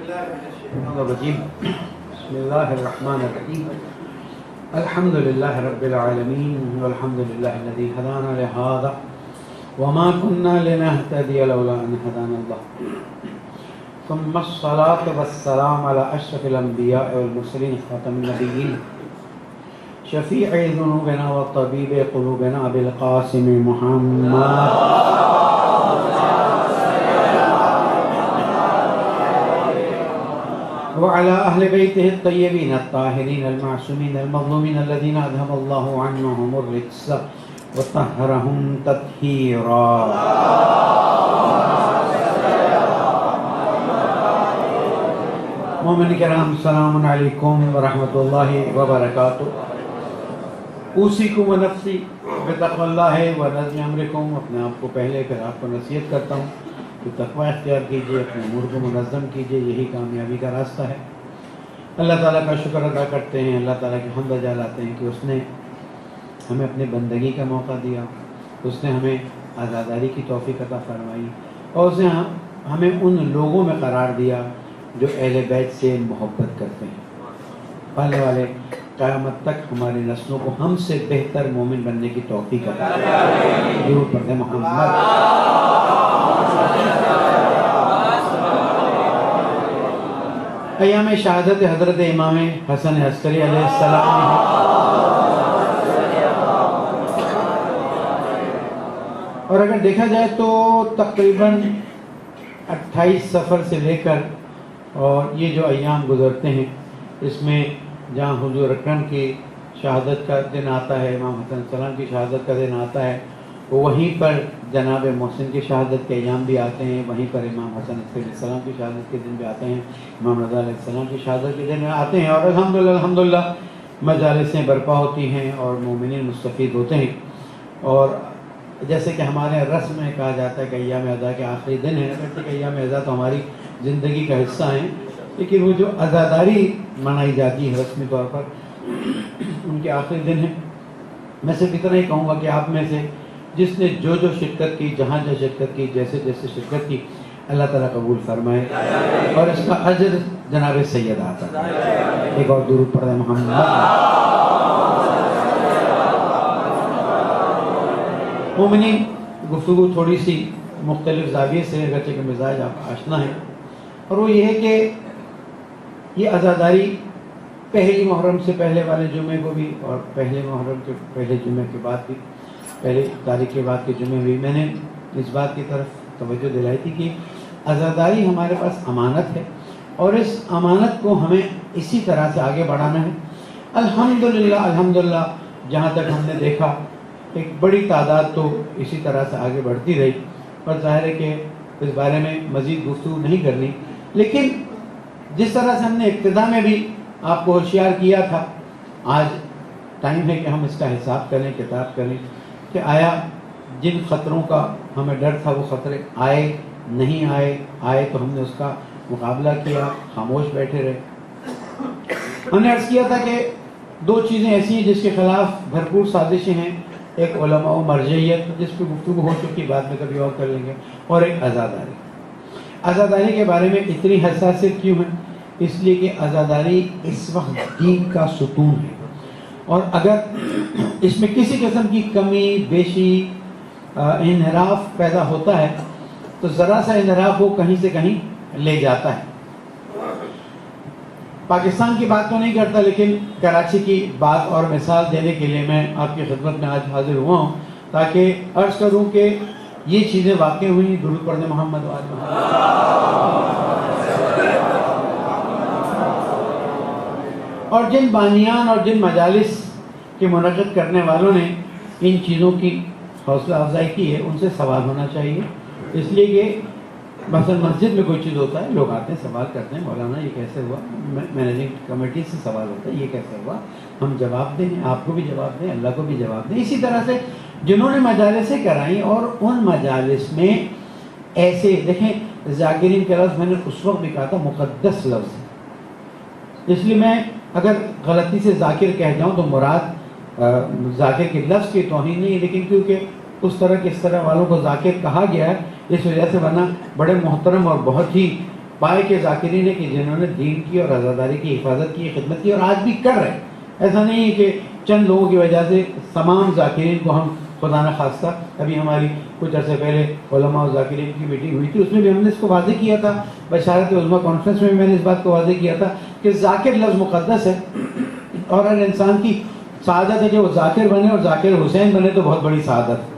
بسم الله الرحمن الرحيم الحمد لله رب العالمين والحمد لله الذي هدانا لهذا وما كنا لنهتدي لولا أن هدانا الله ثم الصلاة والسلام على أشرف الأنبياء والمرسلين خاتم النبيين شفيع ذنوبنا وطبيب قلوبنا أبي القاسم محمد وعلى أهل بيته الطيبين الطاهرين المعصومين المظلومين الذين أذهب الله عنهم الرجس وطهرهم تطهيرا. مومن کرام السلام علیکم ورحمۃ اللہ وبرکاتہ. اوصیکم ونفسی بتقوی اللہ ونظم امرکم. اپنے آپ کو پہلے پھر آپ کو نصیحت کرتا ہوں کہ تقوی اختیار کیجیے، اپنے امور کو منظم کیجیے، یہی کامیابی کا راستہ ہے. اللہ تعالیٰ کا شکر ادا کرتے ہیں، اللہ تعالیٰ کی حمد جلاتے ہیں کہ اس نے ہمیں اپنے بندگی کا موقع دیا، اس نے ہمیں آزاداری کی توفیق عطا فرمائی اور اس نے ہمیں ان لوگوں میں قرار دیا جو اہل بیت سے محبت کرتے ہیں. پالنے والے قیامت تک ہماری نسلوں کو ہم سے بہتر مومن بننے کی توفیق عطا فرمائے. درود پڑھتے ہیں محمد. ایام شہادت حضرت امام حسن عسکری علیہ السلام. اور اگر دیکھا جائے تو تقریباً 28 سفر سے لے کر اور یہ جو ایام گزرتے ہیں اس میں جہاں حضور اکرم کی شہادت کا دن آتا ہے، امام حسن علیہ السلام کی شہادت کا دن آتا ہے، وہیں پر جناب محسن کی شہادت کے ایام بھی آتے ہیں، وہیں پر امام حسن علیہ السلام کی شہادت کے دن بھی آتے ہیں، امام رضا علیہ السلام کی شہادت کے دن آتے ہیں. اور الحمدللہ مجالسیں برپا ہوتی ہیں اور مومنین مستفید ہوتے ہیں. اور جیسے کہ ہمارے رسم میں کہا جاتا ہے کہ ایام عزا کے آخری دن ہے، کہتے ہیں کہ ایام عزا تو ہماری زندگی کا حصہ ہیں، لیکن وہ جو عزاداری منائی جاتی ہے رسمی طور پر ان کے آخری دن ہیں. میں صرف اتنا ہی کہوں گا کہ آپ میں سے جس نے جو شرکت کی، جہاں شرکت کی، جیسے شرکت کی، اللہ تعالیٰ قبول فرمائے اور اس کا اجر جناب سید آتا ہے. ایک اور درود پڑھ رہے محمد. مومنین، گفتگو تھوڑی سی مختلف زاویے سے اگرچہ کہ مزاج آپ آشنا ہے، اور وہ یہ ہے کہ یہ عزاداری پہلی محرم سے پہلے والے جمعے کو بھی اور پہلے محرم کے پہلے جمعے کے بعد بھی، پہلے تاریخ کے بعد کے جمعے بھی، میں نے اس بات کی طرف توجہ دلائی تھی کہ عزاداری ہمارے پاس امانت ہے اور اس امانت کو ہمیں اسی طرح سے آگے بڑھانا ہے. الحمدللہ جہاں تک ہم نے دیکھا ایک بڑی تعداد تو اسی طرح سے آگے بڑھتی رہی، پر ظاہر ہے کہ اس بارے میں مزید گفتگو نہیں کرنی. لیکن جس طرح سے ہم نے ابتدا میں بھی آپ کو ہوشیار کیا تھا، آج ٹائم ہے کہ ہم اس کا حساب کریں، کتاب کریں کہ آیا جن خطروں کا ہمیں ڈر تھا وہ خطرے آئے نہیں آئے تو ہم نے اس کا مقابلہ کیا، خاموش بیٹھے رہے. ہم نے عرض کیا تھا کہ دو چیزیں ایسی ہیں جس کے خلاف بھرپور سازشیں ہیں، ایک علماء و مرجعیت جس پہ گفتگو ہو چکی، بعد میں کبھی اور کر لیں گے، اور ایک عزاداری. عزاداری کے بارے میں اتنی حساسیت کیوں ہے؟ اس لیے کہ عزاداری اس وقت دین کا ستون ہے، اور اگر اس میں کسی قسم کی کمی بیشی انحراف پیدا ہوتا ہے تو ذرا سا انحراف وہ کہیں سے کہیں لے جاتا ہے. پاکستان کی بات تو نہیں کرتا، لیکن کراچی کی بات اور مثال دینے کے لیے میں آپ کی خدمت میں آج حاضر ہوا ہوں تاکہ عرض کروں کہ یہ چیزیں واقع ہوئی. درود پڑھنے محمد و آل محمد. اور جن بانیان اور جن مجالس کے منعقد کرنے والوں نے ان چیزوں کی حوصلہ افزائی کی ہے ان سے سوال ہونا چاہیے. اس لیے کہ مثلا مسجد میں کوئی چیز ہوتا ہے، لوگ آتے ہیں سوال کرتے ہیں، مولانا یہ کیسے ہوا، مینیجنگ کمیٹی سے سوال ہوتا ہے یہ کیسے ہوا، ہم جواب دیں، آپ کو بھی جواب دیں، اللہ کو بھی جواب دیں. اسی طرح سے جنہوں نے مجالسیں کرائیں اور ان مجالس میں ایسے دیکھیں ذاکرین کا لفظ میں نے اس وقت بھی کہا تھا مقدس لفظ ہے، اس لیے میں اگر غلطی سے ذاکر کہہ جاؤں تو مراد ذاکر کے لفظ کی توہین نہیں، لیکن کیونکہ اس طرح والوں کو ذاکر کہا گیا ہے اس وجہ سے، ورنہ بڑے محترم اور بہت ہی پائے کے ذاکرین ہیں کہ جنہوں نے دین کی اور عزاداری کی حفاظت کی، خدمت کی، اور آج بھی کر رہے ہیں. ایسا نہیں ہے کہ چند لوگوں کی وجہ سے تمام ذاکرین کو ہم خدا نہ خواستہ. ابھی ہماری کچھ عرصے پہلے علماء و ذاکرین کی میٹنگ ہوئی تھی، اس میں بھی ہم نے اس کو واضح کیا تھا. بشارت عظمیٰ کانفرنس میں بھی میں نے اس بات کو واضح کیا تھا کہ ذاکر لفظ مقدس ہے، اور ہر انسان کی سعادت ہے کہ وہ ذاکر بنے، اور ذاکر حسین بنے تو بہت بڑی سعادت ہے.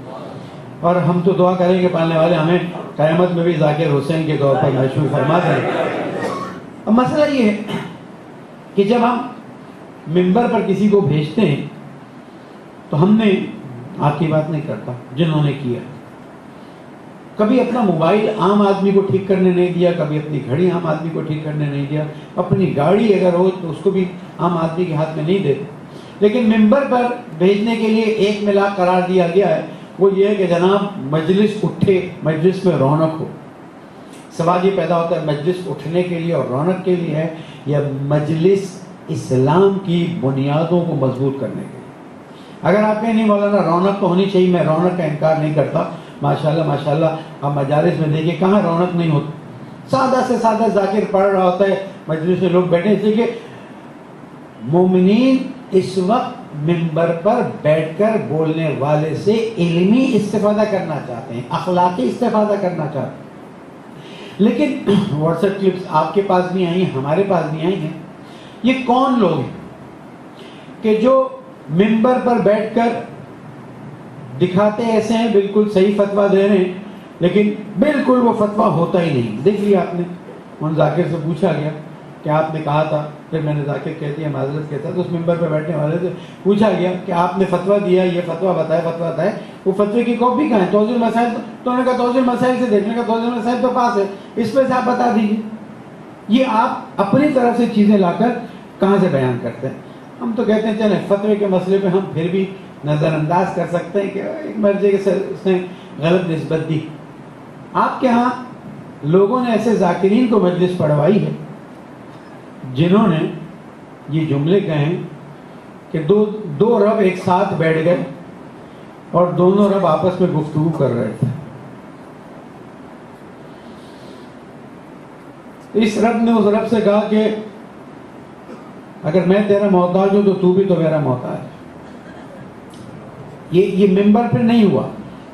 اور ہم تو دعا کریں کہ پالنے والے ہمیں قیامت میں بھی ذاکر حسین کے طور پر محشور فرما دیں. اب مسئلہ یہ ہے کہ جب ہم منبر پر کسی کو بھیجتے ہیں تو ہم نے آپ کی بات نہیں کرتا جنہوں نے کیا. کبھی اپنا موبائل عام آدمی کو ٹھیک کرنے نہیں دیا، کبھی اپنی گھڑی عام آدمی کو ٹھیک کرنے نہیں دیا، اپنی گاڑی اگر ہو تو اس کو بھی عام آدمی کے ہاتھ میں نہیں دیتے. لیکن منبر پر بھیجنے کے لیے ایک ملاک قرار دیا گیا ہے، وہ یہ ہے کہ جناب مجلس اٹھے، مجلس میں رونق ہو. سوال یہ پیدا ہوتا ہے مجلس اٹھنے کے لیے اور رونق کے لیے ہے یا مجلس اسلام کی بنیادوں کو مضبوط کرنے کے لیے؟ اگر آپ کہیں نہیں مولانا رونق تو ہونی چاہیے، میں رونق کا انکار نہیں کرتا. ماشاءاللہ ماشاءاللہ آپ مجالس میں دیکھیں کہاں رونق نہیں ہوتی. سادہ سے سادہ ذاکر پڑھ رہا ہوتا ہے، مجلس میں لوگ بیٹھے. اس لیے کہ مومنین اس وقت منبر پر بیٹھ کر بولنے والے سے علمی استفادہ کرنا چاہتے ہیں، اخلاقی استفادہ کرنا چاہتے ہیں. لیکن واٹس ایپ کلپس آپ کے پاس بھی آئی ہیں، ہمارے پاس بھی آئی ہیں. یہ کون لوگ ہیں کہ جو منبر پر بیٹھ کر دکھاتے ایسے ہیں بالکل صحیح فتویٰ دے رہے ہیں، لیکن بالکل وہ فتویٰ ہوتا ہی نہیں. دیکھ لیا آپ نے، ان ذاکر سے پوچھا گیا کہ آپ نے کہا تھا، پھر میں نے ذاکر کہہ دیا معذرت کہتا تو اس منبر پہ بیٹھنے والے سے پوچھا گیا کہ آپ نے فتویٰ دیا، یہ فتویٰ بتائے، وہ فتوے کی کاپی کہاں ہے؟ توضیح المسائل. تو انہوں نے کہا توضیح المسائل سے دیکھنے کا، توضیح المسائل تو پاس ہے، اس پہ سے آپ بتا دیجیے. یہ آپ اپنی طرف سے چیزیں لا کر کہاں سے بیان کرتے ہیں؟ ہم تو کہتے ہیں چلیں فتوے کے مسئلے پہ ہم پھر بھی نظر انداز کر سکتے ہیں کہ ایک مرضی کے اس نے غلط نسبت دی. آپ کے ہاں لوگوں نے ایسے ذاکرین کو مجلس پڑھوائی ہے جنہوں نے یہ جملے کہیں کہ دو رب ایک ساتھ بیٹھ گئے اور دونوں رب آپس میں گفتگو کر رہے تھے. اس رب نے اس رب سے کہا کہ اگر میں تیرا محتاج ہوں تو بھی تو میرا محتاج ہے. یہ ممبر پہ نہیں ہوا،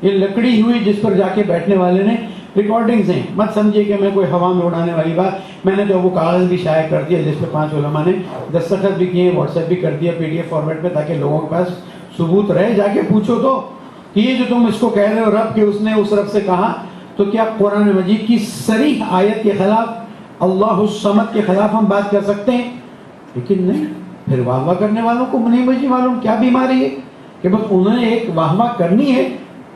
یہ لکڑی ہوئی جس پر جا کے بیٹھنے والے نے ریکارڈنگز ہیں. مت سمجھے کہ میں کوئی ہوا میں اڑانے والی بات. میں نے تو وہ کاغذ بھی شائع کر دیا جس پہ 5 علماء نے دستخط بھی کیے، واٹس ایپ بھی کر دیا PDF فارمیٹ میں، تاکہ لوگوں کے پاس ثبوت رہے. جا کے پوچھو تو کہ یہ جو تم اس کو کہہ رہے ہو رب کہ اس نے اس رب سے کہا، تو کیا قرآن مجید کی صریح آیت کے خلاف، اللہ الصمد کے خلاف ہم بات کر سکتے ہیں؟ لیکن نہیں. پھر واہ واہ کرنے والوں کو نہیں مجھے معلوم کیا بیماری ہے کہ بس انہوں نے ایک واہ واہ کرنی ہے.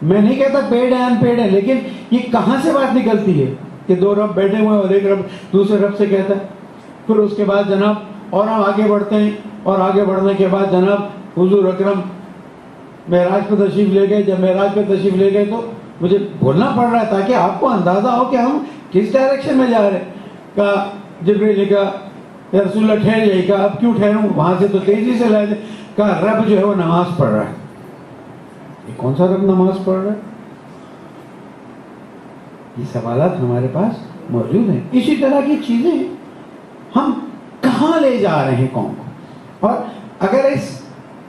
میں نہیں کہتا پیڈ ہے ان پیڈ ہے، لیکن یہ کہاں سے بات نکلتی ہے کہ 2 رب بیٹھے ہوئے اور ایک رب دوسرے رب سے کہتا ہے. پھر اس کے بعد جناب اور ہم آگے بڑھتے ہیں، اور آگے بڑھنے کے بعد جناب حضور اکرم معراج پہ تشریف لے گئے. جب معراج پہ تشریف لے گئے تو مجھے بولنا پڑ رہا ہے تاکہ آپ کو اندازہ ہو کہ ہم کس ڈائریکشن میں جا رہے ہیں. کہا جبریل نے کہا یا رسول اللہ ٹھہر جائے. کہا اب کیوں ٹھہروں، وہاں سے تو تیزی سے لائے تھے. کہا رب جو ہے وہ نماز پڑھ رہا ہے. یہ کون سا رب نماز پڑھ رہا ہے؟ یہ سوالات ہمارے پاس موجود ہیں. اسی طرح کی چیزیں ہم کہاں لے جا رہے ہیں قوم کو. اور اگر اس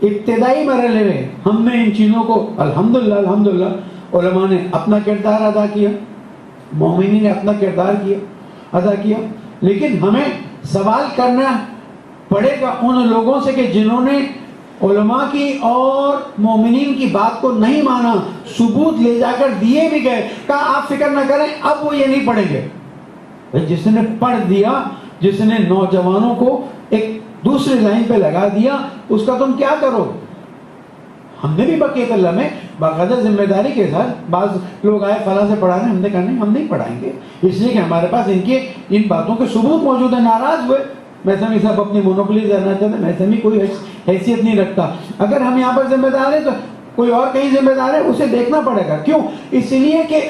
ابتدائی مرحلے میں ہم نے ان چیزوں کو الحمدللہ علماء نے اپنا کردار ادا کیا، مومنین نے اپنا کردار ادا کیا، لیکن ہمیں سوال کرنا پڑے گا ان لوگوں سے کہ جنہوں نے علماء کی اور مومنین کی بات کو نہیں مانا، ثبوت لے جا کر دیے بھی گئے. کہا آپ فکر نہ کریں اب وہ یہ نہیں پڑھیں گے. جس نے پڑھ دیا، جس نے نوجوانوں کو ایک دوسری لائن پہ لگا دیا، اس کا تم کیا کرو؟ ہم نے بھی بقیت اللہ میں باقاعدہ ذمہ داری کے ساتھ، بعض لوگ آئے فلاں سے پڑھانے، ہم نے کہا نہیں ہم نہیں پڑھائیں گے، اس لیے کہ ہمارے پاس ان باتوں کے ثبوت موجود ہیں. ناراض ہوئے. میسمی صاحب اپنی مونوپلی کرنا چاہتے ہیں، میسمی کوئی حیثیت نہیں رکھتا. اگر ہم یہاں پر ذمہ دار ہیں تو کوئی اور کہیں ذمہ دار ہے، اسے دیکھنا پڑے گا. کیوں؟ اس لیے کہ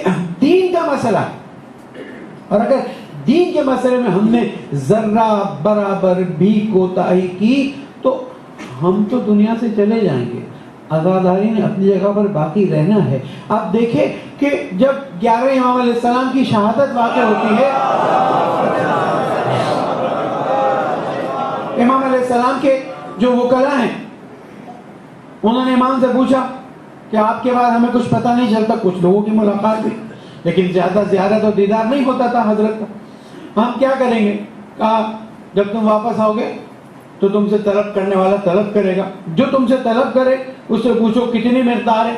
دین کا مسئلہ ہے، اور اگر دین کے مسئلے میں ہم نے ذرہ برابر بھی کوتاہی کی تو ہم تو دنیا سے چلے جائیں گے. عزاداری نے اپنی جگہ پر باقی رہنا ہے. آپ دیکھیں کہ جب 11 امام علیہ السلام کی شہادت واقع ہوتی ہے، امام علیہ السلام کے جو وکلاء ہیں انہوں نے امام سے پوچھا کہ آپ کے بعد ہمیں کچھ پتہ نہیں چلتا. کچھ لوگوں کی ملاقات ہوئی لیکن زیادہ زیارت اور دیدار نہیں ہوتا تھا حضرت کا. ہم کیا کریں گے؟ کہا جب تم واپس آؤ گے تو تم سے طلب کرنے والا طلب کرے گا. جو تم سے طلب کرے اس سے پوچھو کتنی مقدار ہے.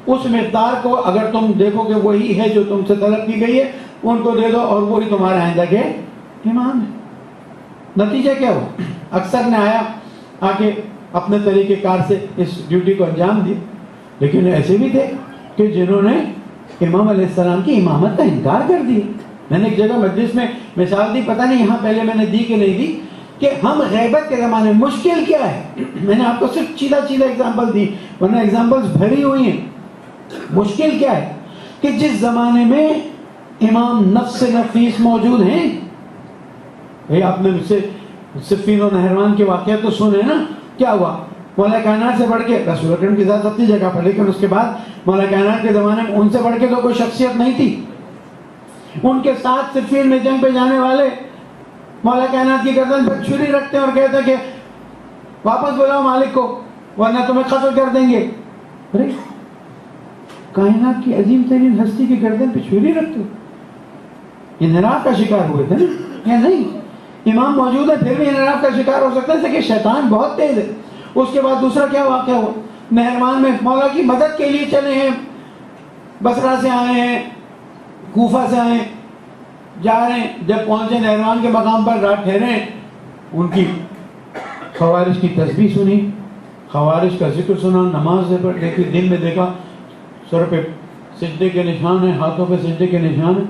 اس مقدار کو اگر تم دیکھو کہ وہی ہے جو تم سے طلب کی گئی ہے ان کو دے دو اور وہی تمہارے آئندہ کے امام ہے. نتیجہ کیا ہو؟ اکثر نے آ کے اپنے طریقہ کار سے اس ڈیوٹی کو انجام دیا. لیکن ایسے بھی تھے کہ جنہوں نے امام علیہ السلام کی امامت کا انکار کر دیا. میں نے ایک جگہ مجلس میں مثال دی، پتہ نہیں یہاں پہلے میں نے دی کہ نہیں دی، کہ ہم غیبت کے زمانے میں مشکل کیا ہے. میں نے آپ کو صرف سیدھا ایگزامپل دی، ورنہ ایگزامپلز بھری ہوئی ہیں. مشکل کیا ہے کہ جس زمانے میں امام نفس نفیس موجود ہیں. آپ نے صفین و نہروان کے واقعات تو سنے نا. کیا ہوا؟ مولا کائنات سے بڑھ کے رسول اکرم کی ذات اپنی جگہ پر، لیکن اس کے بعد مولا کائنات کے زمانے میں ان سے بڑھ کے تو کوئی شخصیت نہیں تھی. ان کے ساتھ صفین میں جنگ پہ جانے والے مولا کائنات کی گردن پر چھری رکھتے ہیں اور کہتے ہیں کہ واپس بلاؤ مالک کو ورنہ تمہیں قتل کر دیں گے. ارے کائنات کی عظیم ترین ہستی کی گردن پہ چھری رکھتے، یہ انحراف کا شکار ہوئے تھے نا یا نہیں؟ امام موجود ہے پھر بھی انحراف کا شکار ہو سکتا ہے کہ شیطان بہت تیز ہے. اس کے بعد دوسرا کیا واقعہ ہوا؟ نہروان میں مولا کی مدد کے لیے چلے ہیں، بصرہ سے آئے ہیں، کوفہ سے آئے ہیں، جا رہے ہیں. جب پہنچے نہروان کے مقام پر رات ٹھہرے، ان کی خوارج کی تسبیح سنی، خوارج کا ذکر سنا، نماز دیکھی، دن میں دیکھا سر پہ سجدے کے نشان ہیں، ہاتھوں پہ سجدے کے نشان ہیں.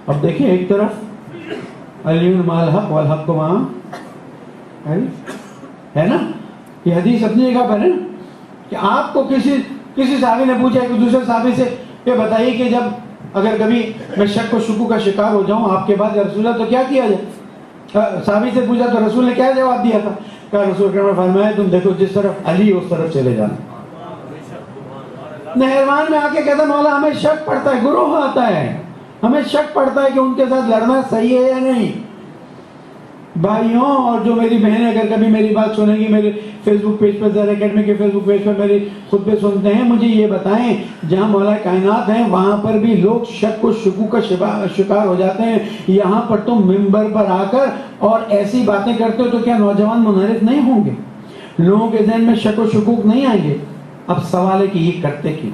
اب دیکھیں ایک طرف علی مال حق والحق وہاں ہے نا. یہ حدیث اپنی جگہ پر ہے نا کہ آپ کو کسی صحابی نے پوچھا کہ دوسرے صحابی سے یہ بتائیے کہ جب اگر کبھی میں شک و شکو کا شکار ہو جاؤں آپ کے بعد یا رسول اللہ تو کیا کیا جائے؟ صحابی سے پوچھا تو رسول نے کیا جواب دیا تھا؟ کہا رسول اکرم نے فرمایا تم دیکھو جس طرف علی اس طرف چلے جانا. نہروان میں آ کے کہتا مولا ہمیں شک پڑتا ہے، گروہ آتا ہے، ہمیں شک پڑتا ہے کہ ان کے ساتھ لڑنا صحیح ہے یا نہیں. بھائیوں اور جو میری بہنیں اگر کبھی میری بات سنیں گی، میرے فیس بک پیج پر زہر اکیڈمی کے فیس بک پیج پر میرے خطبے سنتے ہیں، مجھے یہ بتائیں جہاں مولا کائنات ہیں وہاں پر بھی لوگ شک و شکوک کا شکار ہو جاتے ہیں. یہاں پر تم ممبر پر آ کر اور ایسی باتیں کرتے ہو تو کیا نوجوان منحرف نہیں ہوں گے؟ لوگوں کے ذہن میں شک و شکوک نہیں آئیں گے؟ اب سوال ہے کہ یہ کرتے کیوں؟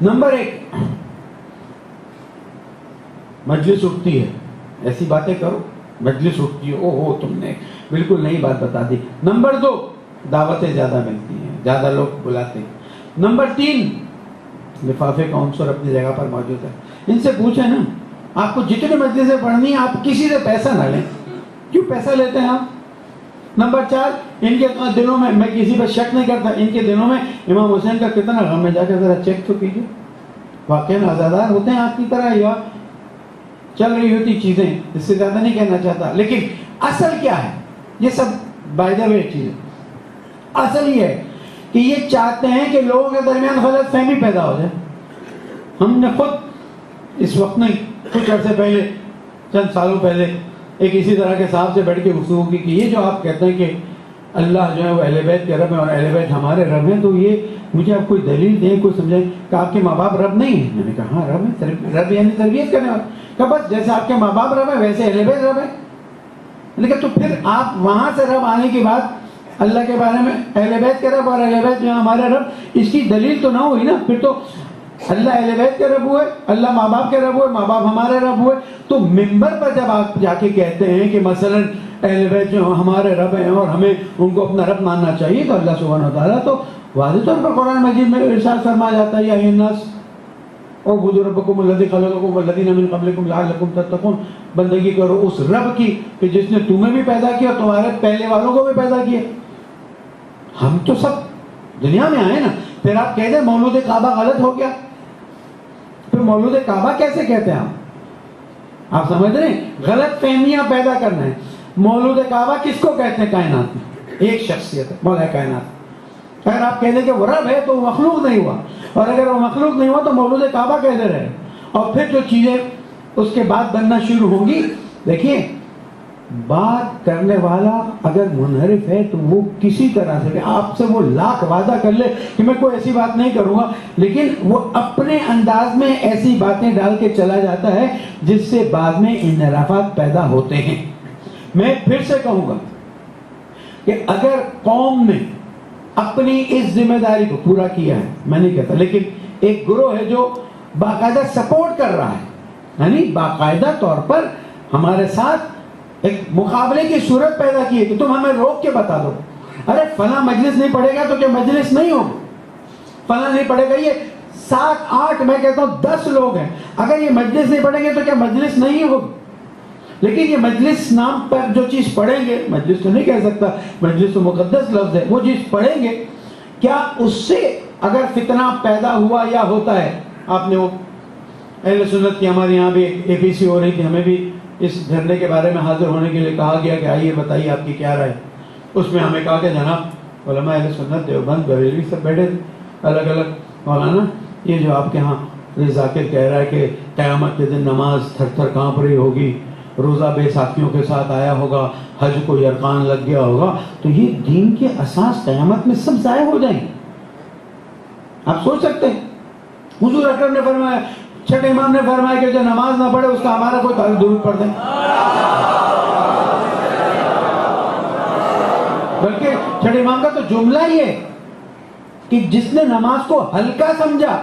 نمبر 1 مجلس اٹھتی ہے، ایسی باتیں کرو مجلس اٹھتی ہے، او ہو تم نے بالکل نئی بات بتا دی. نمبر 2 دعوتیں زیادہ ملتی ہیں، زیادہ لوگ بلاتے ہیں. نمبر 3 لفافے کا عنصر اپنی جگہ پر موجود ہے. ان سے پوچھیں نا آپ کو جتنے مجلسیں پڑھنی ہیں آپ کسی سے پیسہ نہ لیں. کیوں پیسہ لیتے ہیں آپ؟ نمبر 4 ان کے دلوں میں کسی پر شک نہیں کرتا، ان کے دلوں میں امام حسین کا کتنا غم ہے، جا کے ذرا چیک تو کیجیے. واقعی آزادار ہوتے ہیں آپ کی طرح یا چل رہی ہوتی چیزیں، اس سے زیادہ نہیں کہنا چاہتا. لیکن اصل کیا ہے؟ یہ سب بائی دا وے چیزیں. اصل یہ ہے کہ یہ چاہتے ہیں کہ لوگوں کے درمیان غلط فہمی پیدا ہو جائے. ہم نے خود اس وقت نہیں، کچھ عرصے پہلے، چند سالوں پہلے ایک اسی طرح کے صاحب سے بیٹھ کے گفتگو کی کہ یہ جو آپ کہتے ہیں کہ اللہ جو ہے وہ اہل بیت کے رب ہیں اور اہل بیت ہمارے رب ہیں، تو یہ مجھے آپ کوئی دلیل دیں، کوئی سمجھائیں کہ آپ کے ماں باپ رب نہیں ہیں. میں نے کہا ہاں رب ہے، رب یعنی تربیت کرنے والا. کہ بس جیسے آپ کے ماں باپ رب ہیں ویسے اہل بیت رب ہے. لیکن تو پھر آپ وہاں سے رب آنے کے بعد اللہ کے بارے میں اہل بیت کے رب اور اہل بیت جو ہمارے رب، اس کی دلیل تو نہ ہوئی نا. پھر تو اللہ اہل بیت کے رب ہوئے، اللہ ماں باپ کے رب ہوئے، ماں باپ ہمارے رب ہوئے. تو منبر پر جب آپ جا کے کہتے ہیں کہ مثلا اہل بیت جو ہمارے رب ہیں اور ہمیں ان کو اپنا رب ماننا چاہیے، تو اللہ سبحانہ وتعالیٰ تو واضح طور پر قرآن مجید میں ارشاد فرما جاتا ہے یا ایھا الناس اعبدوا ربکم الذی خلقکم والذین من قبلکم لعلکم تتقون. بندگی کرو اس رب کی کہ جس نے تمہیں بھی پیدا کیا، تمہارے پہلے والوں کو بھی پیدا کیا. ہم تو سب دنیا میں آئے نا. پھر آپ کہتے ہیں مولود کعبہ غلط ہو گیا. پھر مولود کعبہ کیسے کہتے ہیں آپ سمجھ رہے ہیں؟ غلط فہمیاں پیدا کرنا ہے. مولود کعبہ کس کو کہتے ہیں کائنات میں؟ ایک شخصیت ہے مولا کائنات. اگر آپ کہہ دیں کہ وہ رب ہے تو وہ مخلوق نہیں ہوا، اور اگر وہ مخلوق نہیں ہوا تو مولود کعبہ کہتے رہے، اور پھر جو چیزیں اس کے بعد بننا شروع ہوں گی. دیکھیے بات کرنے والا اگر منحرف ہے تو وہ کسی طرح سے آپ سے وہ لاکھ وعدہ کر لے کہ میں کوئی ایسی بات نہیں کروں گا، لیکن وہ اپنے انداز میں ایسی باتیں ڈال کے چلا جاتا ہے جس سے بعد میں انحرافات پیدا ہوتے ہیں. میں پھر سے کہوں گا کہ اگر قوم نے اپنی اس ذمہ داری کو پورا کیا ہے، میں نہیں کہتا، لیکن ایک گروہ ہے جو باقاعدہ سپورٹ کر رہا ہے، یعنی باقاعدہ طور پر ہمارے ساتھ ایک مقابلے کی صورت پیدا کی ہے کہ تم ہمیں روک کے بتا دو، ارے فلاں مجلس نہیں پڑھے گا تو کیا مجلس نہیں ہوگی، فلاں نہیں پڑھے گا، یہ 7 8 میں کہتا ہوں 10 لوگ ہیں، اگر یہ مجلس نہیں پڑھیں گے تو کیا مجلس نہیں ہوگی. لیکن یہ مجلس نام پر جو چیز پڑھیں گے، مجلس تو نہیں کہہ سکتا، مجلس تو مقدس لفظ ہے، وہ چیز پڑھیں گے، کیا اس سے اگر فتنہ پیدا ہوا یا ہوتا ہے. آپ نے وہ اہل سنت کی ہمارے یہاں بھی اے پی سی ہو رہی تھی، ہمیں بھی اس دھرنے کے بارے میں حاضر ہونے کے لیے کہا گیا کہ آئیے بتائیے آپ کی کیا رائے. اس میں ہمیں کہا کہ جناب علماء اہل سنت دیوبند بریلوی سب بیٹھے الگ الگ، مولانا یہ جو آپ کے ہاں ذاکر کہہ رہا ہے کہ قیامت کے دن نماز تھر تھر کانپ رہی ہوگی، روزہ بے ساتھیوں کے ساتھ آیا ہوگا، حج کو یرقان لگ گیا ہوگا، تو یہ دین کے اساس قیامت میں سب ضائع ہو جائیں گے. آپ سوچ سکتے ہیں حضور اکرم نے فرمایا، چھٹے امام نے فرمایا کہ جو نماز نہ پڑھے اس کا ہمارا کوئی تعلق درود پڑھ دیں. بلکہ چھٹے امام کا تو جملہ ہی ہے کہ جس نے نماز کو ہلکا سمجھا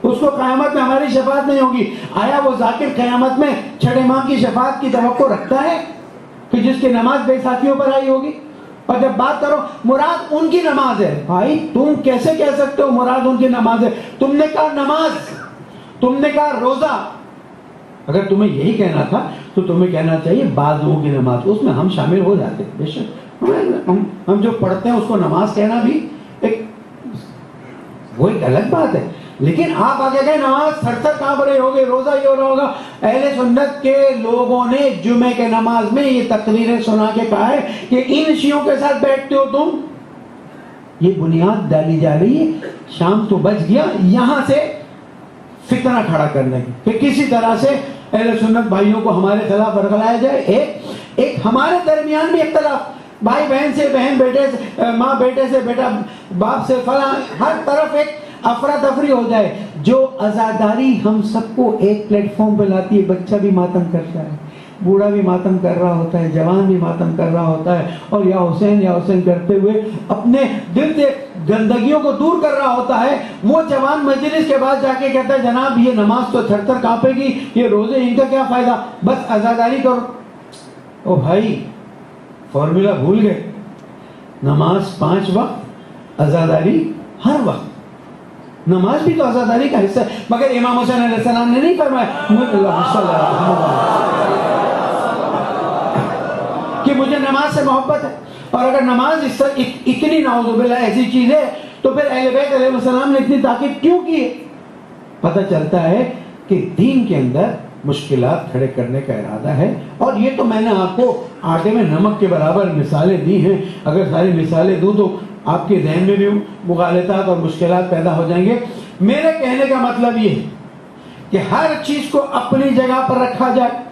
اس کو قیامت میں ہماری شفاعت نہیں ہوگی. آیا وہ ذاکر قیامت میں چھٹے امام کی شفاعت کی توقع رکھتا ہے کہ جس کی نماز بے ساتھیوں پر آئی ہوگی؟ اور جب بات کرو مراد ان کی نماز ہے، بھائی تم کیسے کہہ سکتے ہو مراد ان کی نماز ہے؟ تم نے کہا نماز، تم نے کہا روزہ. اگر تمہیں یہی کہنا تھا تو تمہیں کہنا چاہیے بعض لوگوں کی نماز، اس میں ہم شامل ہو جاتے. بے شک ہم جو پڑھتے ہیں اس کو نماز کہنا بھی وہ ایک الگ بات ہے، لیکن آپ آگے گئے نماز تھر تھر کانپ رہے ہوگے، روزہ یہ ہو رہا ہوگا. اہل سنت کے لوگوں نے جمعے کے نماز میں یہ تقریریں سنا کے کہا ہے کہ ان شیعوں کے ساتھ بیٹھتے ہو تم. یہ بنیاد ڈالی جا رہی ہے. شام تو بچ گیا یہاں سے فتنہ کھڑا کرنے کی کہ کسی طرح سے اہل سنت بھائیوں کو ہمارے خلاف ورگلایا جائے. ایک ہمارے درمیان بھی اختلاف، بھائی بہن سے بہن، بیٹے سے ماں، بیٹے سے بیٹا، باپ سے فلاں، ہر طرف ایک افراتفری ہو جائے. جو عزاداری ہم سب کو ایک پلیٹ فارم پہ لاتی ہے، بچہ بھی ماتم کرتا ہے، بوڑھا بھی ماتم کر رہا ہوتا ہے، جوان بھی ماتم کر رہا ہوتا ہے، اور یا حسین کرتے ہوئے اپنے دل سے گندگیوں کو دور کر رہا ہوتا ہے. وہ جوان مجلس کے بعد جا کے کہتا ہے جناب یہ نماز تو تھر تھر کانپے گی، یہ روزے ان کا کیا فائدہ، بس عزاداری کرو. او بھائی فارمولا بھول گئے، نماز 5 وقت، عزاداری ہر وقت. نماز بھی تو عزاداری کا حصہ ہے، مگر امام حسین علیہ السلام نے نہیں فرمایا کہ مجھے نماز سے محبت ہے. اور اگر نماز اس سے اتنی نعوذ باللہ ایسی چیز ہے تو پھر اہل بیت علیہ السلام نے اتنی تاکید کیوں کی ہے؟ پتہ چلتا ہے کہ دین کے اندر مشکلات کھڑے کرنے کا ارادہ ہے. اور یہ تو میں نے آپ کو آٹے میں نمک کے برابر مثالیں دی ہیں، اگر ساری مثالیں دوں تو آپ کے ذہن میں بھی مغالطات اور مشکلات پیدا ہو جائیں گے. میرے کہنے کا مطلب یہ ہے کہ ہر چیز کو اپنی جگہ پر رکھا جائے،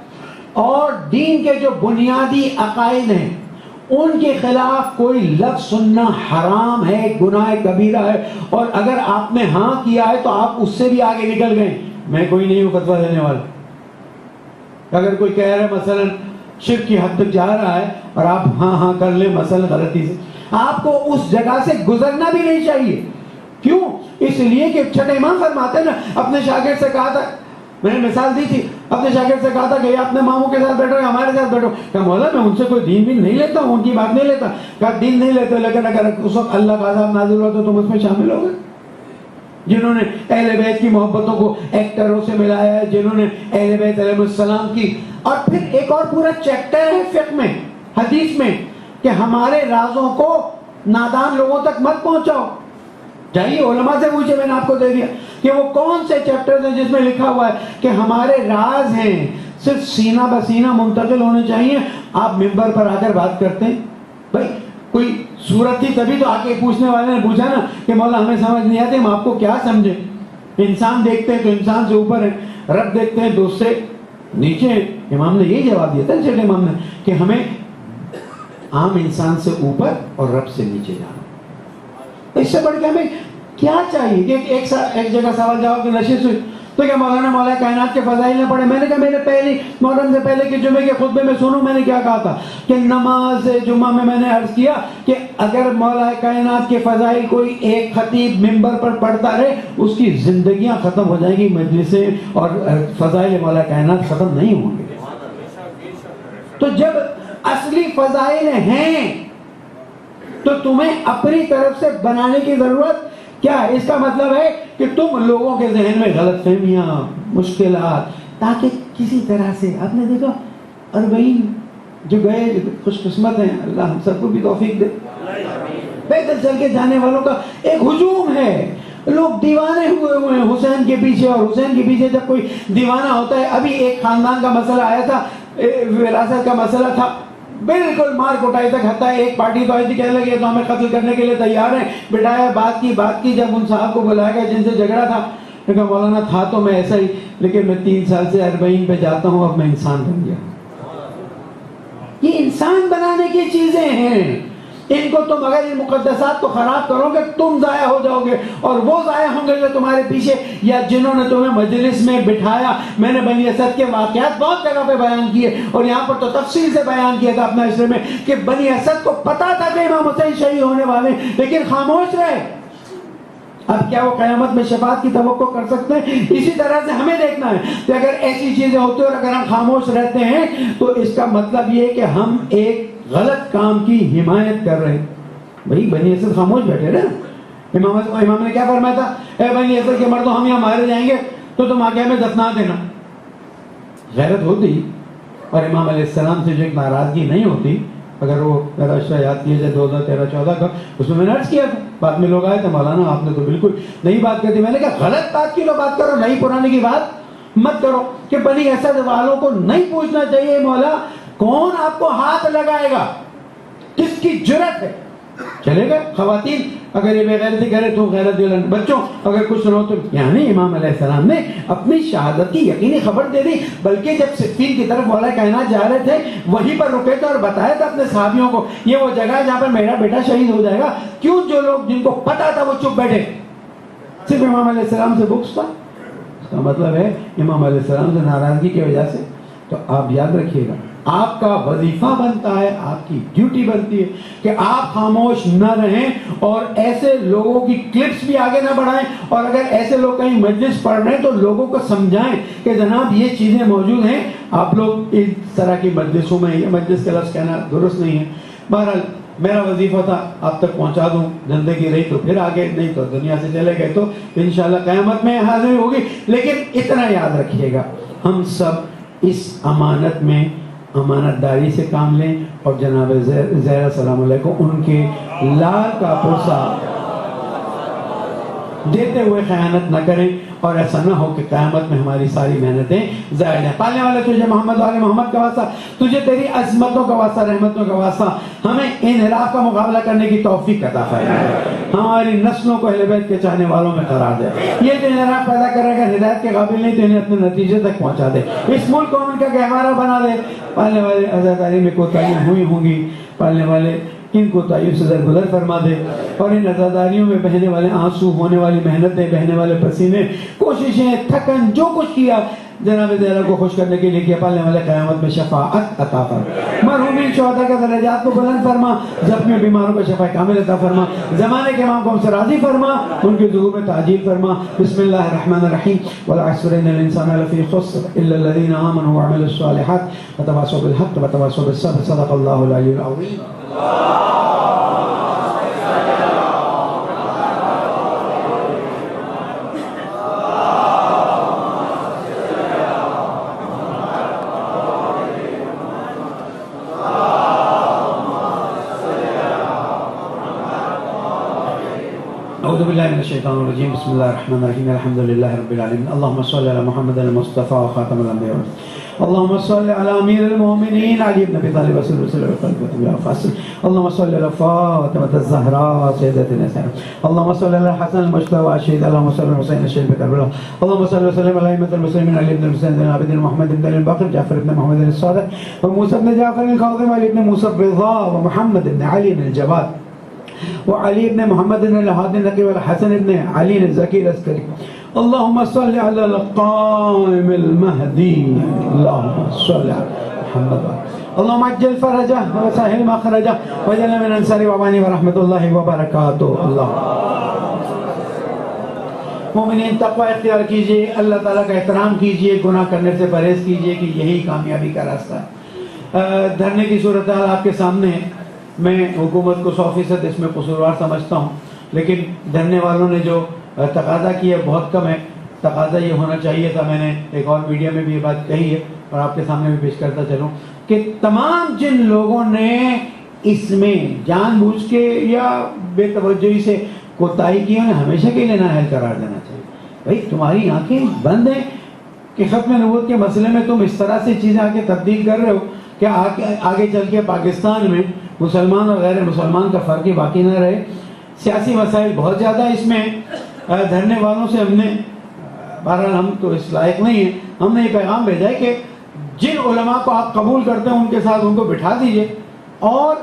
اور دین کے جو بنیادی عقائد ہیں ان کے خلاف کوئی لفظ سننا حرام ہے، گناہ کبیرہ ہے. اور اگر آپ نے ہاں کیا ہے تو آپ اس سے بھی آگے نکل گئے. میں کوئی نہیں ہوں فتویٰ دینے والا. اگر کوئی کہہ رہا ہے مثلا شرک کی حد تک جا رہا ہے اور آپ ہاں کر لیں مثلا غلطی سے، آپ کو اس جگہ سے گزرنا بھی نہیں چاہیے. کیوں؟ اس لیے کہ چھٹے امام فرماتے ہیں نا، اپنے شاگرد سے کہا تھا، میں نے مثال دی تھی، اپنے شاگرد سے کہا تھا کہ اپنے ماموں کے ساتھ بیٹھو یا ہمارے ساتھ بیٹھو. کہ مولا میں ان سے کوئی دین بھی نہیں لیتا ہوں، ان کی بات نہیں لیتا. کہا دین نہیں لیتے، لیکن اگر اس وقت اللہ کا عذاب نازل ہوا تو تم اس میں شامل ہو گئے. جنہوں نے اہل بیت کی محبتوں کو ایکٹروں سے ملایا ہے، جنہوں نے اہل بیت علیہ السلام کی. اور پھر ایک اور پورا چیپٹر ہے فقہ میں، حدیث میں، کہ ہمارے رازوں کو نادان لوگوں تک مت پہنچاؤ. جائیے علماء سے پوچھے، میں نے آپ کو دے دیا کہ وہ کون سے چیپٹرز ہیں جس میں لکھا ہوا ہے کہ ہمارے راز ہیں صرف سینہ بسینہ منتقل ہونے چاہیے. آپ منبر پر آ کر بات کرتے ہیں، بھائی کوئی صورت تھی تبھی تو آ کے پوچھنے والے نے پوچھا نا کہ مولا ہمیں سمجھ نہیں آتے، ہم آپ کو کیا سمجھیں؟ انسان دیکھتے ہیں تو انسان سے اوپر ہے، رب دیکھتے ہیں تو اس سے نیچے ہیں۔ امام نے یہی جواب دیا تھا چھٹے امام نے کہ ہمیں عام انسان سے اوپر اور رب سے نیچے جانا، اس سے بڑھ کے ہمیں کیا چاہیے؟ کہ ایک جگہ سوال جواب کی نشست ہوئی تو کیا مولانا مولا کائنات کے فضائل نہ پڑھے؟ میں نے کہا میرے پہلی محرم سے پہلے کے جمعے کے خطبے میں سنو میں نے کیا کہا تھا کہ نماز جمعہ میں نے عرض کیا کہ اگر مولا کائنات کے فضائل کوئی ایک خطیب منبر پر پڑھتا رہے اس کی زندگیاں ختم ہو جائیں گی، مجلسیں اور فضائل مولا کائنات ختم نہیں ہوں گے۔ تو جب اصلی فضائل ہیں تو تمہیں اپنی طرف سے بنانے کی ضرورت کیا ہے؟ اس کا مطلب ہے کہ تم لوگوں کے ذہن میں غلط فہمیاں، مشکلات، تاکہ کسی طرح سے آپ نے دیکھا 40 جو گئے خوش قسمت ہیں، اللہ ہم سب کو بھی توفیق دے، پیدل چل کے جانے والوں کا ایک ہجوم ہے، لوگ دیوانے ہوئے ہیں حسین کے پیچھے، اور حسین کے پیچھے جب کوئی دیوانہ ہوتا ہے، ابھی ایک خاندان کا مسئلہ آیا تھا، وراثت کا مسئلہ تھا، بالکل مار کٹائی تک، حتیٰ ایک پارٹی تو آئی تھی کہنے لگے تو ہمیں قتل کرنے کے لیے تیار ہیں، بٹھایا بات کی، جب ان صاحب کو بلایا گیا جن سے جھگڑا تھا، کہا مولانا تھا تو میں ایسا ہی، لیکن میں 3 سال سے 40 پہ جاتا ہوں، اب میں انسان بن گیا۔ یہ انسان بنانے کی چیزیں ہیں، ان کو تم اگر ان مقدسات کو خراب کرو گے تم ضائع ہو جاؤ گے، اور وہ ضائع ہوں گے جو تمہارے پیچھے یا جنہوں نے تمہیں مجلس میں بٹھایا۔ میں نے بنی اسد کے واقعات بہت جگہ پہ بیان کیے، اور یہاں پر تو تفصیل سے بیان کیا تھا اپنا عشرے میں کہ بنی اسد کو پتا تھا کہ امام حسین شہید ہونے والے، لیکن خاموش رہے۔ اب کیا وہ قیامت میں شفاعت کی توقع کر سکتے ہیں؟ اسی طرح سے ہمیں دیکھنا ہے کہ اگر ایسی چیزیں ہوتی ہیں اور اگر ہم خاموش رہتے ہیں تو اس کا مطلب یہ ہے کہ ہم ایک غلط کام کی حمایت کر رہے ہیں۔ بھائی بنی اسد خاموش بیٹھے نا، امام نے کیا فرمایا تھا؟ اے بنی اسد کے مردوں ہم یہاں مارے جائیں گے تو تم آگے ہمیں دفنا دینا۔ غیرت ہوتی اور امام علیہ السلام سے جو ایک ناراضگی نہیں ہوتی، اگر وہ میرا عشرہ یاد کیا جائے 2013-14 کا، اس میں نے عرض کیا تھا، بعد میں لوگ آئے تھے مولانا آپ نے تو بالکل نئی بات کر دی۔ میں نے کہا غلط بات کی لو بات کرو، نئی پرانے کی بات مت کرو، کہ بنی اسد والوں کو نہیں پوچھنا چاہیے مولا کون آپ کو ہاتھ لگائے گا، کس کی جرت ہے؟ چلے گا خواتین اگر یہ بے غیرتی کرے تو غیرت دلن، بچوں اگر کچھ نہ ہو تو، یعنی امام علیہ السلام نے اپنی شہادت کی یقینی خبر دے دی، بلکہ جب صفین کی طرف مولا کائنات جا رہے تھے وہیں پر رکے تھے اور بتایا تھا اپنے صحابیوں کو یہ وہ جگہ ہے جہاں پر میرا بیٹا شہید ہو جائے گا۔ کیوں جو لوگ جن کو پتا تھا وہ چپ بیٹھے؟ صرف امام علیہ السلام سے بغض تھا؟ اس کا مطلب ہے امام علیہ السلام سے ناراضگی کی وجہ سے۔ تو آپ یاد رکھیے گا آپ کا وظیفہ بنتا ہے، آپ کی ڈیوٹی بنتی ہے کہ آپ خاموش نہ رہیں اور ایسے لوگوں کی کلپس بھی آگے نہ بڑھائیں، اور اگر ایسے لوگ کہیں مجلس پڑھ رہے ہیں تو لوگوں کو سمجھائیں کہ جناب یہ چیزیں موجود ہیں، آپ لوگ اس طرح کی مجلسوں میں، یہ مجلس کا لفظ کہنا درست نہیں ہے۔ بہرحال میرا وظیفہ تھا آپ تک پہنچا دوں، زندگی رہی تو پھر آگے، نہیں تو دنیا سے چلے گئے تو انشاءاللہ قیامت میں حاضری ہوگی۔ لیکن اتنا یاد رکھیے گا ہم سب اس امانت میں امانت داری سے کام لیں، اور جناب زہرا سلام علیہ کو ان کے لال کا پرسہ دیتے ہوئے خیانت نہ کریں، اور ایسا نہ ہو کہ قیامت میں ہماری ساری محنتیں ضائع جائیں۔ پالنے والے تجھے محمد و آل محمد کا واسطہ، تجھے تیری عظمتوں کا واسطہ، رحمتوں کا واسطہ، ہمیں انحراف کا مقابلہ کرنے کی توفیق عطا فرمائے، ہماری نسلوں کو اہل بیت کے چاہنے والوں میں قرار دے۔ یہ جو انحراف پیدا کر رہے گا ہدایت کے قابل نہیں تو انہیں اپنے نتیجے تک پہنچا دے، اس ملک کو ان کا گہوارہ بنا دے۔ پالنے والے عزاداری میں کوتاہیاں ہوئی ہوں گی، پالنے والے ان کو تعیب سے درگزر فرما دے، اور ان عزاداریوں میں بہنے والے آنسو، ہونے والی محنتیں، بہنے والے پسینے، کوششیں، تھکن، جو کچھ کیا جناب زہرا کو خوش کرنے کے لیے کیا، پالنے والے قیامت میں شفاعت عطا فرما، مرحومین شہداء کے درجات کو بلند فرما، زخمی بیماروں کو شفا کامل عطا فرما، زمانے کے امام کو ہم سے راضی فرما، ان کے ظہور میں تعجیل فرما۔ بسم اللہ الرحمن الرحیم، والعصر ان الانسان لفی خسر الا الذین آمنوا وعملوا الصالحات وتواصوا بالحق وتواصوا بالصبر، صدق اللہ العلی العظیم۔ اعوذ باللہ من الشیطان الرجیم، بسم اللہ الرحمن الرحیم، الحمد للہ رب العالمین، اللہم صلی علی محمد المصطفى خاتم الانبیاء اللهم صل على امیر المؤمنین علی بن ابی طالب رسول اللہ صلی اللہ علیہ وسلم. اللهم صل على فاطمة الزهراء سیدۃ النساء. اللهم صل على الحسن المجتبى الشهيد. اللهم صل على حسين الشهيد بكربلاء. اللهم صل وسلم على ائمة المسلمين علي بن الحسين بن عبد محمد بن علي الباقر جعفر بن محمد الصادق وموسى بن جعفر الكاظم علي بن موسى الرضا ومحمد بن علي بن الجواد وعلي بن محمد بن الهادي النقي والحسن بن علي الزكي العسكري. اللهم صل على القائم المهدي. اللهم صل على محمد. اللهم عجل فرجه وسهل مخرجه واجعلنا من انصار وعوانه ورحمة الله وبركاته. اللہ مومنین تقوی اختیار کیجئے، اللہ تعالیٰ کا احترام کیجئے، گناہ کرنے سے پرہیز کیجئے کہ یہی کامیابی کا راستہ ہے. دھرنے کی صورتحال آپ کے سامنے ہے. میں حکومت کو 100% اس میں قصوروار سمجھتا ہوں، لیکن دھرنے والوں نے جو تقاضا کیا بہت کم ہے. تقاضا یہ ہونا چاہیے تھا، میں نے ایک اور میڈیا میں بھی یہ بات کہی ہے اور آپ کے سامنے بھی پیش کرتا چلوں کہ تمام جن لوگوں نے اس میں جان بوجھ کے یا بے توجہی سے کوتاہی کی انہیں ہمیشہ کے لیے نااہل قرار دینا چاہیے. بھائی تمہاری آنکھیں بند ہیں کہ ختم نبوت کے مسئلے میں تم اس طرح سے چیزیں آگے تبدیل کر رہے ہو کہ آگے چل کے پاکستان میں مسلمان اور غیر مسلمان کا فرق ہی باقی نہ رہے. سیاسی مسائل بہت زیادہ اس میں. دھرنے والوں سے ہم نے، بہرحال ہم تو اس لائق نہیں ہیں، ہم نے یہ پیغام بھیجا ہے کہ جن علماء کو آپ قبول کرتے ہیں ان کے ساتھ ان کو بٹھا دیجئے اور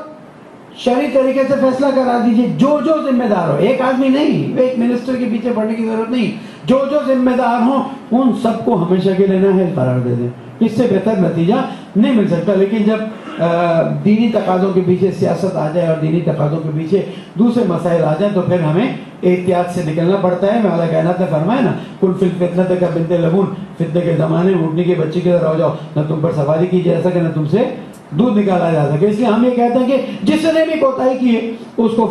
شرعی طریقے سے فیصلہ کرا دیجئے. جو ذمہ دار ہو، ایک آدمی نہیں، ایک منسٹر کے پیچھے پڑنے کی ضرورت نہیں، جو ذمہ دار ہوں ان سب کو ہمیشہ کے لیے نااہل قرار دے دیں. اس سے بہتر نتیجہ نہیں مل سکتا. لیکن جب دینی تقاضوں کے پیچھے سیاست آ جائے اور دینی تقاضوں کے پیچھے دوسرے مسائل آ جائیں تو پھر ہمیں احتیاط سے نکلنا پڑتا ہے. مولا کائنات نے فرمایا نا، کل فی الفتنۃ کا بنت لبون، فتنے کے زمانے میں اٹھنے کے بچے کی طرح ہو جاؤ، نہ تم پر سواری کی جا سکے نہ تم سے دودھ نکالا جا سکے. اس لیے ہم یہ کہتے ہیں کہ جس نے بھی کوتاہی کی ہے اس کو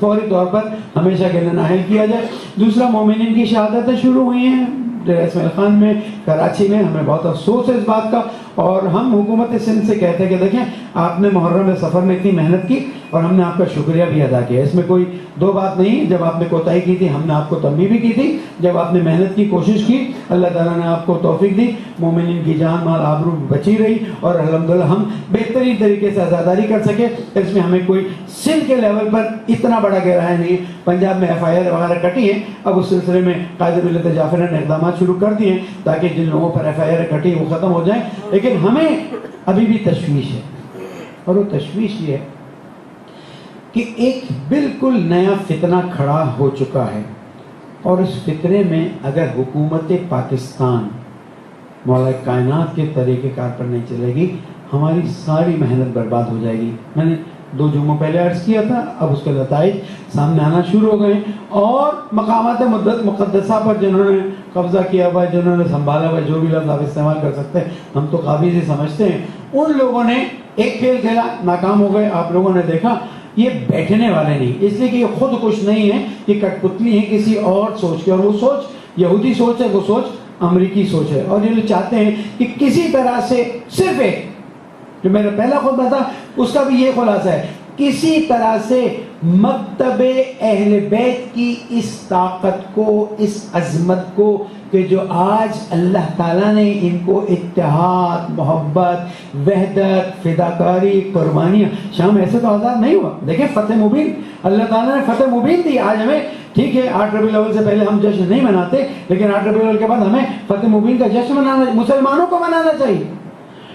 فوری طور پر ہمیشہ کے لیے نااہل کیا جائے. دوسرا، مومنین کی شہادتیں شروع ہوئی ہیں اسماعیل خان میں، کراچی میں. ہمیں بہت افسوس ہے اس بات کا اور ہم حکومت سندھ سے کہتے ہیں کہ دیکھیں آپ نے محرم سفر میں اتنی محنت کی اور ہم نے آپ کا شکریہ بھی ادا کیا. اس میں کوئی دو بات نہیں. جب آپ نے کوتاہی کی تھی ہم نے آپ کو تنبیہ بھی کی تھی، جب آپ نے محنت کی کوشش کی اللہ تعالیٰ نے آپ کو توفیق دی، مومنین کی جان مال آبرو بچی رہی اور الحمدللہ ہم بہترین طریقے سے عزاداری کر سکے. اس میں ہمیں کوئی سندھ کے لیول پر اتنا بڑا گہرائی نہیں. پنجاب میں FIR وغیرہ کٹی ہے، اب اس سلسلے میں قائد ملت جعفر نے اقدامات شروع کر دیے تاکہ جن لوگوں پر FIR کٹی وہ ختم ہو جائیں. لیکن ہمیں ابھی بھی تشویش ہے اور وہ تشویش یہ ہے کہ ایک بالکل نیا فتنہ کھڑا ہو چکا ہے اور اس فتنے میں اگر حکومت پاکستان مولا کائنات کے طریقہ کار پر نہیں چلے گی ہماری ساری محنت برباد ہو جائے گی. میں نے 2 جمعوں پہلے عرض کیا تھا، اب اس کے نتائج سامنے آنا شروع ہو گئے اور مقامات مقدسہ پر جنہوں نے قبضہ کیا ہوا ہے، جنہوں نے سنبھالا ہوا ہے، جو بھی لفظ آپ استعمال کر سکتے ہیں ہم تو قابل ہی سمجھتے ہیں، ان لوگوں نے ایک کھیل کھیلا، ناکام ہو گئے. آپ لوگوں نے دیکھا یہ بیٹھنے والے نہیں، اس لیے کہ یہ خود کچھ نہیں ہے، یہ کٹ پتلی ہے کسی اور سوچ کی، اور وہ سوچ یہودی سوچ ہے، وہ سوچ امریکی سوچ ہے. اور یہ لوگ چاہتے ہیں کہ کسی طرح سے صرف ایک جو میرا پہلا خطبہ تھا اس کا بھی یہ خلاصہ ہے، کسی طرح سے مکتب اہل بیت کی اس طاقت کو، اس عظمت کو کہ جو آج اللہ تعالیٰ نے ان کو اتحاد، محبت، وحدت، فداکاری، قربانیاں، شام ایسے تو آزاد نہیں ہوا. دیکھیں فتح مبین، اللہ تعالیٰ نے فتح مبین دی. آج ہمیں ٹھیک ہے 8 ربیع الاول سے پہلے ہم جشن نہیں مناتے، لیکن 8 ربیع الاول کے بعد ہمیں فتح مبین کا جشن منانا، مسلمانوں کو منانا چاہیے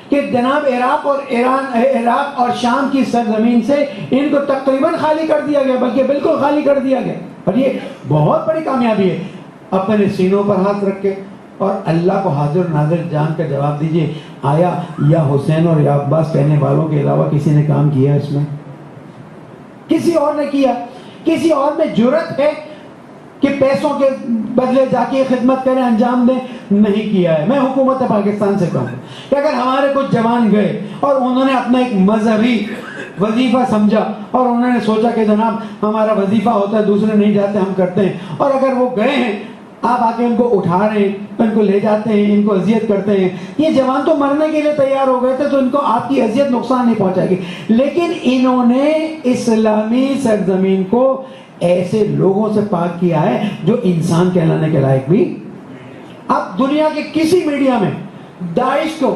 کہ جناب عراق اور شام کی سرزمین سے ان کو تقریباً خالی کر دیا گیا، بلکہ بالکل خالی کر دیا گیا. اور یہ بہت بڑی کامیابی ہے. اپنے سینوں پر ہاتھ رکھ کے اور اللہ کو حاضر ناظر جان کر جواب دیجئے، آیا یا حسین اور یا عباس کہنے والوں کے علاوہ کسی نے کام کیا اس میں؟ کسی اور نے کیا؟ کسی اور میں جرأت ہے کہ پیسوں کے بدلے جا کے خدمت کریں، انجام دیں؟ نہیں کیا ہے. میں حکومت پاکستان سے کہوں کہ اگر ہمارے کچھ جوان گئے اور انہوں نے اپنا ایک مذہبی وظیفہ سمجھا اور انہوں نے سوچا کہ جناب ہمارا وظیفہ ہوتا ہے دوسرے نہیں جاتے ہم کرتے ہیں، اور اگر وہ گئے ہیں آپ آ کے ان کو اٹھا رہے ہیں، ان کو لے جاتے ہیں، ان کو اذیت کرتے ہیں، یہ جوان تو مرنے کے لیے تیار ہو گئے تھے تو ان کو آپ کی اذیت نقصان نہیں پہنچائے گی. لیکن انہوں نے اسلامی سرزمین کو ایسے لوگوں سے پاک کیا ہے جو انسان کہلانے کے لائق بھی. اب دنیا کے کسی میڈیا میں داعش کو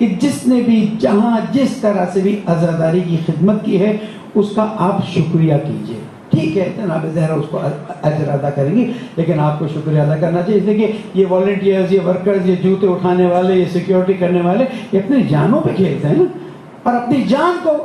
کہ جس نے بھی جہاں جس طرح سے بھی عزاداری کی خدمت کی ہے اس کا آپ شکریہ کیجئے. ٹھیک ہے جناب زہرا اس کو اجر ادا کریں گی، لیکن آپ کو شکریہ ادا کرنا چاہیے، اس لیے کہ یہ والنٹیئرز، یہ ورکرز، یہ جوتے اٹھانے والے، یہ سیکیورٹی کرنے والے، یہ اپنی جانوں پہ کھیلتے ہیں نا، اور اپنی جان کو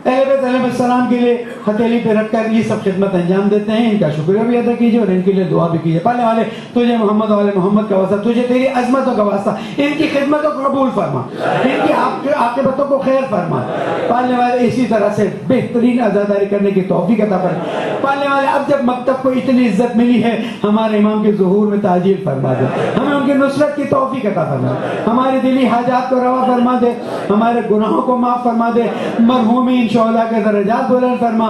اہل بیت علیہ السلام کے لیے ہتھیلی پہ رکھ کر یہ سب خدمت انجام دیتے ہیں. ان کا شکریہ بھی ادا کیجیے اور ان کے لیے دعا بھی کیجیے. پالنے والے تجھے محمد والے محمد کا واسطہ، تجھے تیری عظمتوں کا واسطہ، ان کی خدمتوں کو قبول فرما، ان کی عاقبتوں کو خیر فرما. پالنے والے اسی طرح سے بہترین عزاداری کرنے کی توفیق عطا فرما. پالنے والے اب جب مکتب کو اتنی عزت ملی ہے، ہمارے امام کے ظہور میں تعجیل فرما دے، ہمیں ان کی نصرت کی توفیق عطا فرما، ہماری دلی حاجات کو روا فرما دے، ہمارے گناہوں کو معاف فرما دے، مرحومین شہداء کے درجات بلند فرما،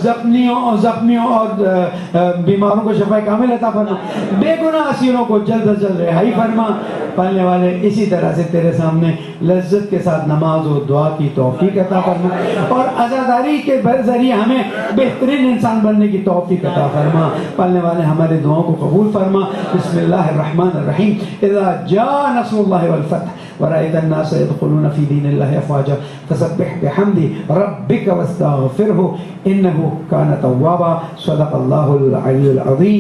زخمیوں اور بیماروں کو شفا کامل عطا فرما، بے گناہ اسیروں کو جلد از جلد رہائی فرما. پالنے والے اسی طرح سے تیرے سامنے لذت کے ساتھ نماز و دعا کی توفیق عطا فرما، اور عزاداری کے ذریعے ہمیں بہترین انسان بننے کی توفیق عطا فرما. پالنے والے ہمارے دعاؤں کو قبول فرما. بسم اللہ الرحمن الرحیم. اذا جاء نصر اللہ والفتح ورأيت الناس يدخلون في دين الله أفواجا فسبح بحمد ربك واستغفره إنه كان توابا. صدق الله العلي العظيم.